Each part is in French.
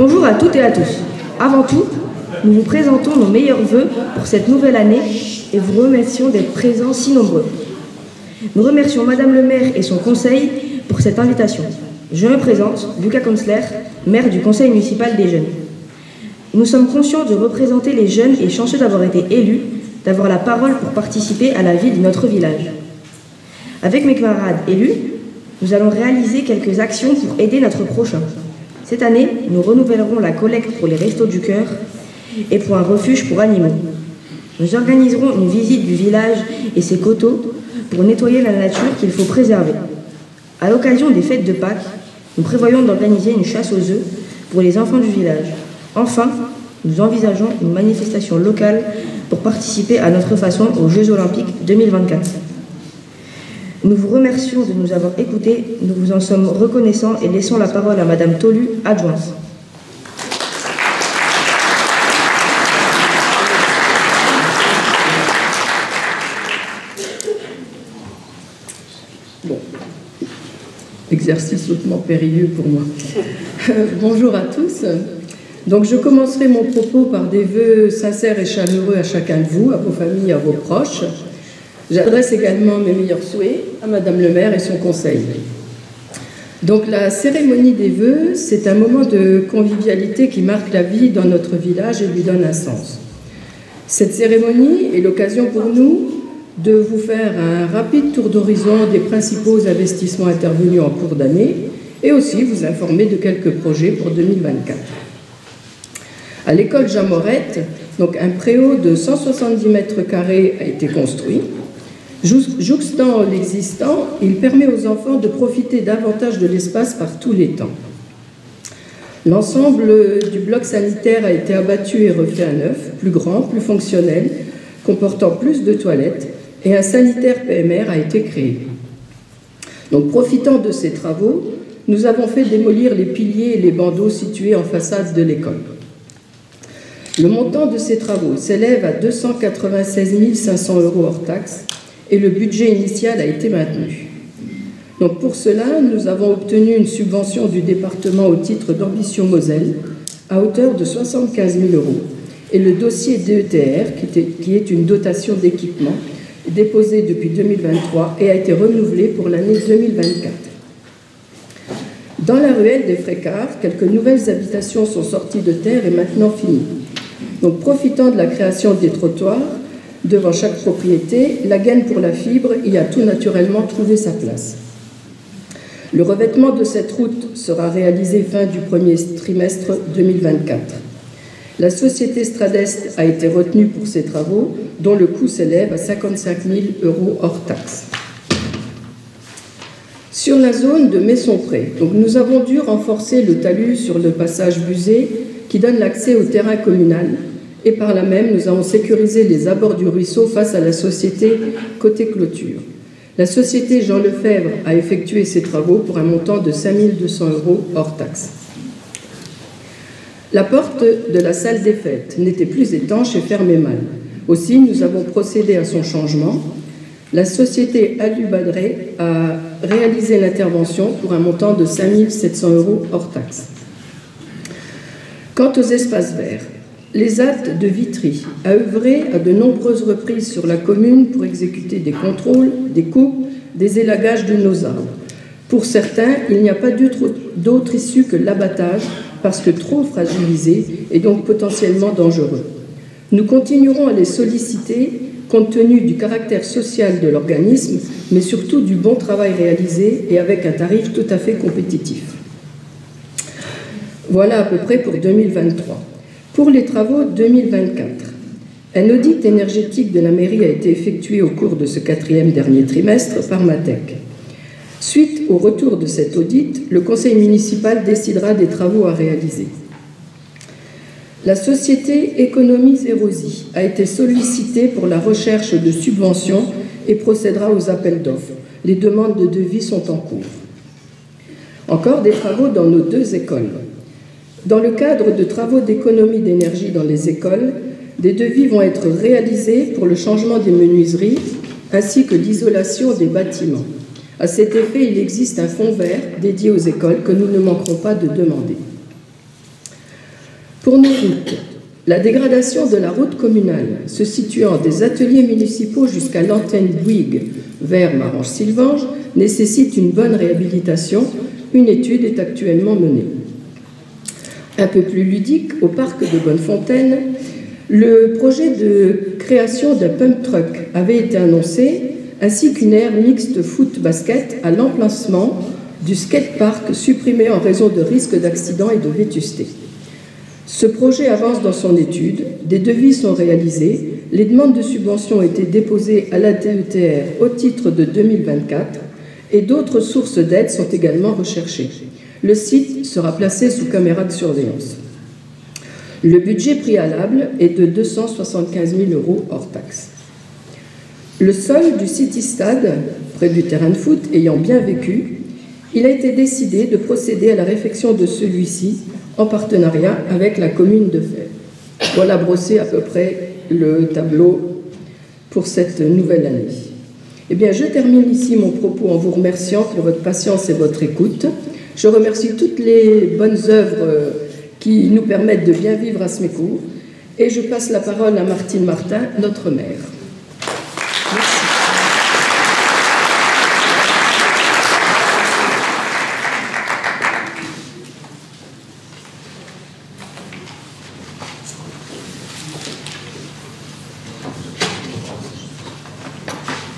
Bonjour à toutes et à tous. Avant tout, nous vous présentons nos meilleurs vœux pour cette nouvelle année et vous remercions d'être présents si nombreux. Nous remercions Madame le maire et son conseil pour cette invitation. Je me présente, Lucas Konsler, maire du conseil municipal des jeunes. Nous sommes conscients de représenter les jeunes et chanceux d'avoir été élus, d'avoir la parole pour participer à la vie de notre village. Avec mes camarades élus, nous allons réaliser quelques actions pour aider notre prochain. Cette année, nous renouvellerons la collecte pour les Restos du Cœur et pour un refuge pour animaux. Nous organiserons une visite du village et ses coteaux pour nettoyer la nature qu'il faut préserver. À l'occasion des fêtes de Pâques, nous prévoyons d'organiser une chasse aux œufs pour les enfants du village. Enfin, nous envisageons une manifestation locale pour participer à notre façon aux Jeux Olympiques 2024. Nous vous remercions de nous avoir écoutés, nous vous en sommes reconnaissants et laissons la parole à Madame Tolu, adjointe. Bon, exercice hautement périlleux pour moi. Bonjour à tous. Donc je commencerai mon propos par des vœux sincères et chaleureux à chacun de vous, à vos familles, à vos proches. J'adresse également mes meilleurs souhaits à Madame le maire et son conseil. Donc la cérémonie des vœux, c'est un moment de convivialité qui marque la vie dans notre village et lui donne un sens. Cette cérémonie est l'occasion pour nous de vous faire un rapide tour d'horizon des principaux investissements intervenus en cours d'année et aussi vous informer de quelques projets pour 2024. À l'école Jean Morette, donc un préau de 170 mètres carrés a été construit. Jouxtant l'existant, il permet aux enfants de profiter davantage de l'espace par tous les temps. L'ensemble du bloc sanitaire a été abattu et refait à neuf, plus grand, plus fonctionnel, comportant plus de toilettes, et un sanitaire PMR a été créé. Donc, profitant de ces travaux, nous avons fait démolir les piliers et les bandeaux situés en façade de l'école. Le montant de ces travaux s'élève à 296 500 € hors taxes et le budget initial a été maintenu. Donc pour cela, nous avons obtenu une subvention du département au titre d'Ambition Moselle à hauteur de 75 000 € et le dossier DETR, qui est une dotation d'équipement, est déposé depuis 2023 et a été renouvelé pour l'année 2024. Dans la ruelle des Frécards, quelques nouvelles habitations sont sorties de terre et maintenant finies. Donc, profitant de la création des trottoirs devant chaque propriété, la gaine pour la fibre y a tout naturellement trouvé sa place. Le revêtement de cette route sera réalisé fin du premier trimestre 2024. La société Stradest a été retenue pour ces travaux, dont le coût s'élève à 55 000 € hors taxes. Sur la zone de Messon-Pré, donc nous avons dû renforcer le talus sur le passage Buzet qui donne l'accès au terrain communal et par là même nous avons sécurisé les abords du ruisseau face à la société côté clôture. La société Jean Lefebvre a effectué ces travaux pour un montant de 5 200 € hors taxes. La porte de la salle des fêtes n'était plus étanche et fermait mal. Aussi, nous avons procédé à son changement. La société Alubadré a réalisé l'intervention pour un montant de 5 700 € hors taxes. Quant aux espaces verts, l'ESAT de Vitry a œuvré à de nombreuses reprises sur la commune pour exécuter des contrôles, des coupes, des élagages de nos arbres. Pour certains, il n'y a pas d'autre issue que l'abattage parce que trop fragilisé et donc potentiellement dangereux. Nous continuerons à les solliciter compte tenu du caractère social de l'organisme, mais surtout du bon travail réalisé et avec un tarif tout à fait compétitif. Voilà à peu près pour 2023. Pour les travaux 2024, un audit énergétique de la mairie a été effectué au cours de ce 4e dernier trimestre par Matec. Suite au retour de cet audit, le conseil municipal décidera des travaux à réaliser. La société Économies Erosi a été sollicitée pour la recherche de subventions et procédera aux appels d'offres. Les demandes de devis sont en cours. Encore des travaux dans nos 2 écoles. Dans le cadre de travaux d'économie d'énergie dans les écoles, des devis vont être réalisés pour le changement des menuiseries ainsi que l'isolation des bâtiments. À cet effet, il existe un fonds vert dédié aux écoles que nous ne manquerons pas de demander. Pour nos routes, la dégradation de la route communale se situant des ateliers municipaux jusqu'à l'antenne Bouygues vers Marange-Sylvange nécessite une bonne réhabilitation. Une étude est actuellement menée. Un peu plus ludique, au parc de Bonnefontaine, le projet de création d'un pump truck avait été annoncé, ainsi qu'une aire mixte foot-basket à l'emplacement du skatepark supprimé en raison de risques d'accidents et de vétusté. Ce projet avance dans son étude, des devis sont réalisés, les demandes de subvention ont été déposées à la DETR au titre de 2024 et d'autres sources d'aide sont également recherchées. Le site sera placé sous caméra de surveillance. Le budget préalable est de 275 000 € hors taxes. Le sol du City Stade, près du terrain de foot, ayant bien vécu, il a été décidé de procéder à la réfection de celui-ci en partenariat avec la commune de Fèvres. Voilà brossé à peu près le tableau pour cette nouvelle année. Eh bien, je termine ici mon propos en vous remerciant pour votre patience et votre écoute. Je remercie toutes les bonnes œuvres qui nous permettent de bien vivre à Smécourt. Et je passe la parole à Martine Martin, notre maire. Merci.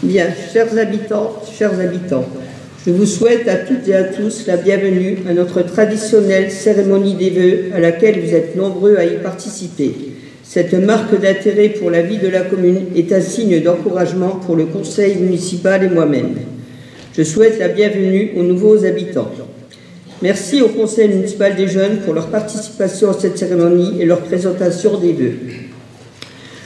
Bien, chers habitants, je vous souhaite à toutes et à tous la bienvenue à notre traditionnelle cérémonie des vœux à laquelle vous êtes nombreux à y participer. Cette marque d'intérêt pour la vie de la commune est un signe d'encouragement pour le conseil municipal et moi-même. Je souhaite la bienvenue aux nouveaux habitants. Merci au conseil municipal des jeunes pour leur participation à cette cérémonie et leur présentation des vœux.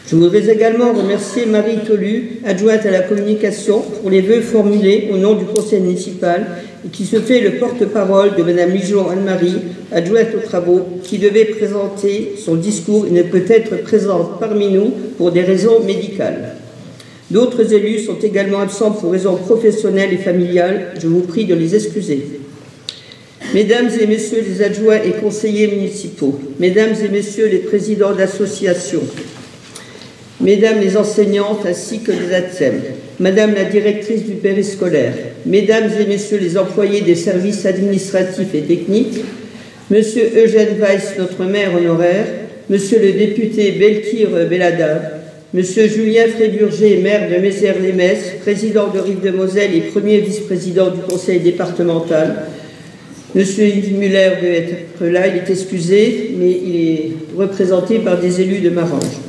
Je voudrais également remercier Marie Tolu, adjointe à la communication, pour les vœux formulés au nom du conseil municipal et qui se fait le porte-parole de Mme Lijon Anne-Marie, adjointe aux travaux, qui devait présenter son discours et ne peut être présente parmi nous pour des raisons médicales. D'autres élus sont également absents pour raisons professionnelles et familiales. Je vous prie de les excuser. Mesdames et messieurs les adjoints et conseillers municipaux, mesdames et messieurs les présidents d'associations, mesdames les enseignantes ainsi que les ATSEM, madame la directrice du périscolaire, mesdames et messieurs les employés des services administratifs et techniques, monsieur Eugène Weiss, notre maire honoraire, monsieur le député Belkir Belada, monsieur Julien Fréburger, maire de Mézières-les-Messes, président de Rive-de-Moselle et premier vice-président du conseil départemental, monsieur Yves Muller veut être là, il est excusé, mais il est représenté par des élus de Marange.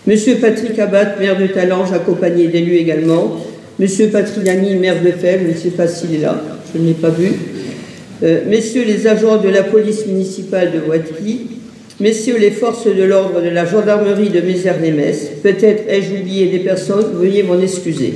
Monsieur Patrick Abad, maire de Talange, accompagné d'élus également. Monsieur Patriani, maire de Fèvres, je ne sais pas s'il est là, je ne l'ai pas vu. Messieurs les agents de la police municipale de Boitis, messieurs les forces de l'ordre de la gendarmerie de Mézières-les-Messes, peut-être ai-je oublié des personnes, veuillez m'en excuser.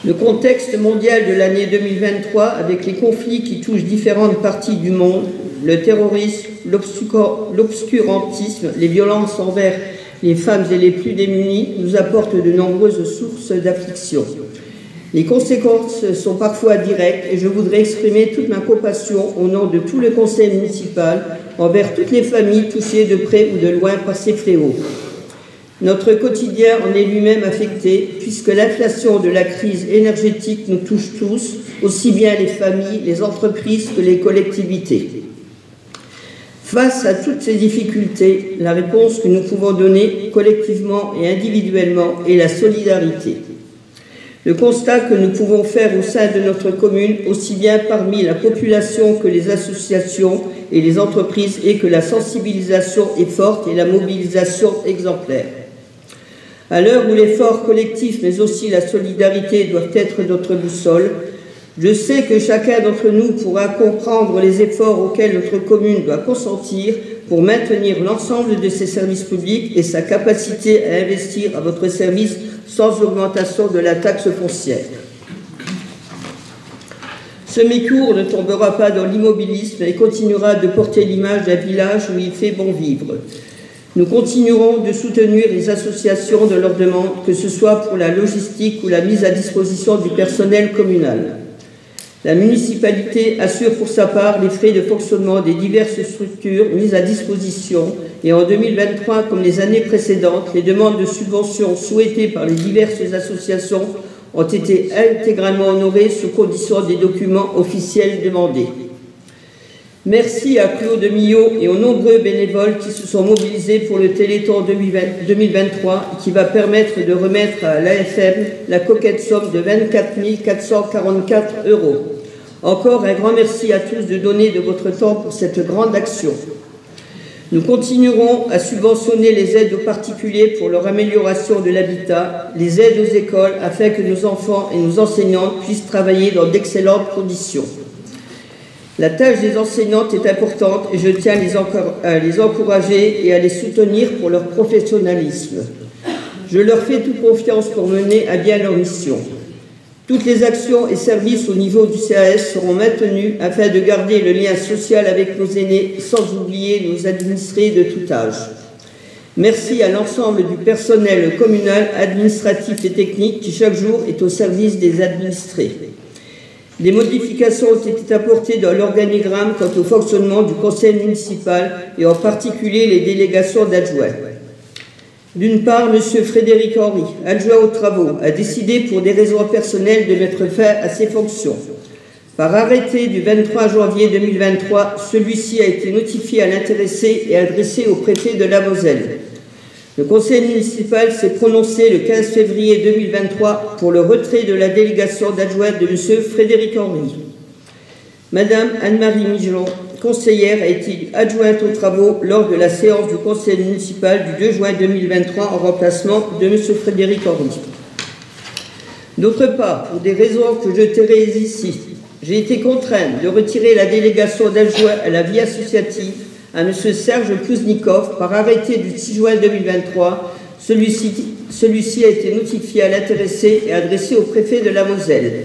Le contexte mondial de l'année 2023, avec les conflits qui touchent différentes parties du monde, le terrorisme, l'obscurantisme, les violences envers les femmes et les plus démunis nous apportent de nombreuses sources d'affliction. Les conséquences sont parfois directes et je voudrais exprimer toute ma compassion au nom de tout le conseil municipal envers toutes les familles touchées de près ou de loin par ces fléaux. Notre quotidien en est lui-même affecté puisque l'inflation de la crise énergétique nous touche tous, aussi bien les familles, les entreprises que les collectivités. Face à toutes ces difficultés, la réponse que nous pouvons donner collectivement et individuellement est la solidarité. Le constat que nous pouvons faire au sein de notre commune, aussi bien parmi la population que les associations et les entreprises, est que la sensibilisation est forte et la mobilisation exemplaire. À l'heure où l'effort collectif, mais aussi la solidarité doivent être notre boussole, je sais que chacun d'entre nous pourra comprendre les efforts auxquels notre commune doit consentir pour maintenir l'ensemble de ses services publics et sa capacité à investir à votre service sans augmentation de la taxe foncière. Smécourt ne tombera pas dans l'immobilisme et continuera de porter l'image d'un village où il fait bon vivre. Nous continuerons de soutenir les associations de leurs demandes, que ce soit pour la logistique ou la mise à disposition du personnel communal. La municipalité assure pour sa part les frais de fonctionnement des diverses structures mises à disposition et en 2023, comme les années précédentes, les demandes de subventions souhaitées par les diverses associations ont été intégralement honorées sous condition des documents officiels demandés. Merci à Claude Millot et aux nombreux bénévoles qui se sont mobilisés pour le Téléthon 2023 qui va permettre de remettre à l'AFM la coquette somme de 24 444 €. Encore un grand merci à tous de donner de votre temps pour cette grande action. Nous continuerons à subventionner les aides aux particuliers pour leur amélioration de l'habitat, les aides aux écoles afin que nos enfants et nos enseignantes puissent travailler dans d'excellentes conditions. La tâche des enseignantes est importante et je tiens à les encourager et à les soutenir pour leur professionnalisme. Je leur fais toute confiance pour mener à bien leur mission. Toutes les actions et services au niveau du CAS seront maintenus afin de garder le lien social avec nos aînés sans oublier nos administrés de tout âge. Merci à l'ensemble du personnel communal, administratif et technique qui chaque jour est au service des administrés. Des modifications ont été apportées dans l'organigramme quant au fonctionnement du conseil municipal et en particulier les délégations d'adjoints. D'une part, M. Frédéric Henry, adjoint aux travaux, a décidé pour des raisons personnelles de mettre fin à ses fonctions. Par arrêté du 23 janvier 2023, celui-ci a été notifié à l'intéressé et adressé au préfet de la Moselle. Le conseil municipal s'est prononcé le 15 février 2023 pour le retrait de la délégation d'adjoint de M. Frédéric Henry. Madame Anne-Marie Migelon, conseillère, a été adjointe aux travaux lors de la séance du conseil municipal du 2 juin 2023 en remplacement de M. Frédéric Henry. D'autre part, pour des raisons que je tairai ici, j'ai été contrainte de retirer la délégation d'adjoint à la vie associative à M. Serge Pouznikov par arrêté du 6 juin 2023. Celui-ci a été notifié à l'intéressé et adressé au préfet de la Moselle.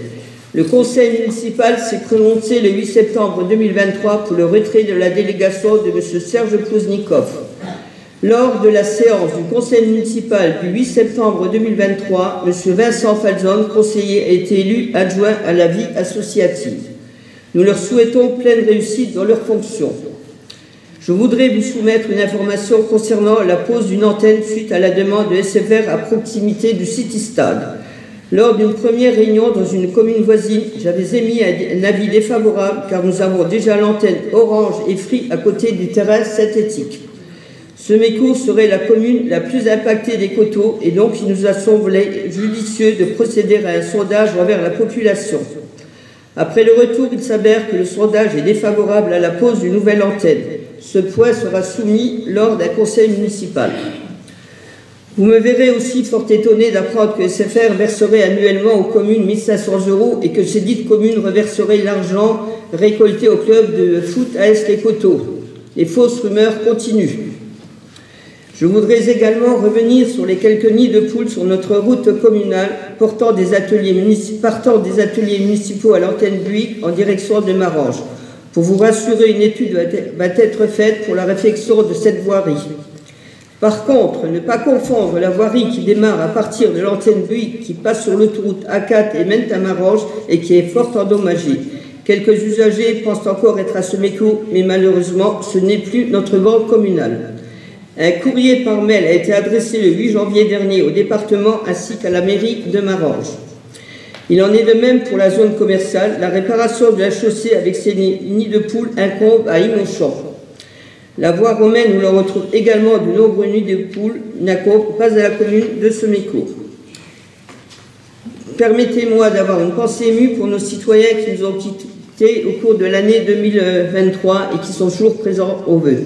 Le conseil municipal s'est prononcé le 8 septembre 2023 pour le retrait de la délégation de M. Serge Pouznikov. Lors de la séance du conseil municipal du 8 septembre 2023, M. Vincent Falzon, conseiller, a été élu adjoint à la vie associative. Nous leur souhaitons pleine réussite dans leurs fonctions. Je voudrais vous soumettre une information concernant la pose d'une antenne suite à la demande de SFR à proximité du City Stade. Lors d'une première réunion dans une commune voisine, j'avais émis un avis défavorable car nous avons déjà l'antenne Orange et Free à côté du terrain synthétique. Ce mécours serait la commune la plus impactée des coteaux et donc il nous a semblé judicieux de procéder à un sondage envers la population. Après le retour, il s'avère que le sondage est défavorable à la pose d'une nouvelle antenne. Ce point sera soumis lors d'un conseil municipal. Vous me verrez aussi fort étonné d'apprendre que SFR verserait annuellement aux communes 1 500 € et que ces dites communes reverseraient l'argent récolté au club de foot AS Les Coteaux. Les fausses rumeurs continuent. Je voudrais également revenir sur les quelques nids de poules sur notre route communale partant des ateliers municipaux à l'antenne Buick en direction de Marange. Pour vous rassurer, une étude va être faite pour la réfection de cette voirie. Par contre, ne pas confondre la voirie qui démarre à partir de l'antenne Buick qui passe sur l'autoroute A4 et mène à Marange et qui est fort endommagée. Quelques usagers pensent encore être à ce méco, mais malheureusement, ce n'est plus notre banque communale. Un courrier par mail a été adressé le 8 janvier dernier au département ainsi qu'à la mairie de Marange. Il en est de même pour la zone commerciale. La réparation de la chaussée avec ses nids de poules incombe à Innochamp. La voie romaine où l'on retrouve également de nombreux nids de poules n'incombe pas à la commune de Semécourt. Permettez-moi d'avoir une pensée émue pour nos citoyens qui nous ont quittés au cours de l'année 2023 et qui sont toujours présents aux vœux.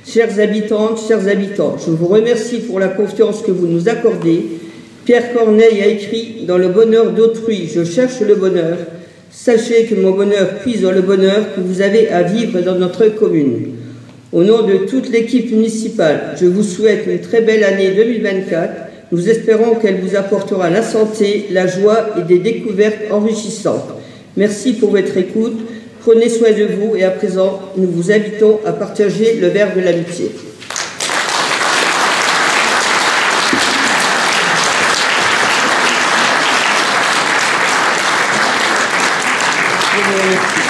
Chères habitantes, chers habitants, je vous remercie pour la confiance que vous nous accordez. Pierre Corneille a écrit « Dans le bonheur d'autrui, je cherche le bonheur. Sachez que mon bonheur puise dans le bonheur que vous avez à vivre dans notre commune. » Au nom de toute l'équipe municipale, je vous souhaite une très belle année 2024. Nous espérons qu'elle vous apportera la santé, la joie et des découvertes enrichissantes. Merci pour votre écoute. Prenez soin de vous et à présent, nous vous invitons à partager le verre de l'amitié. Je vous remercie.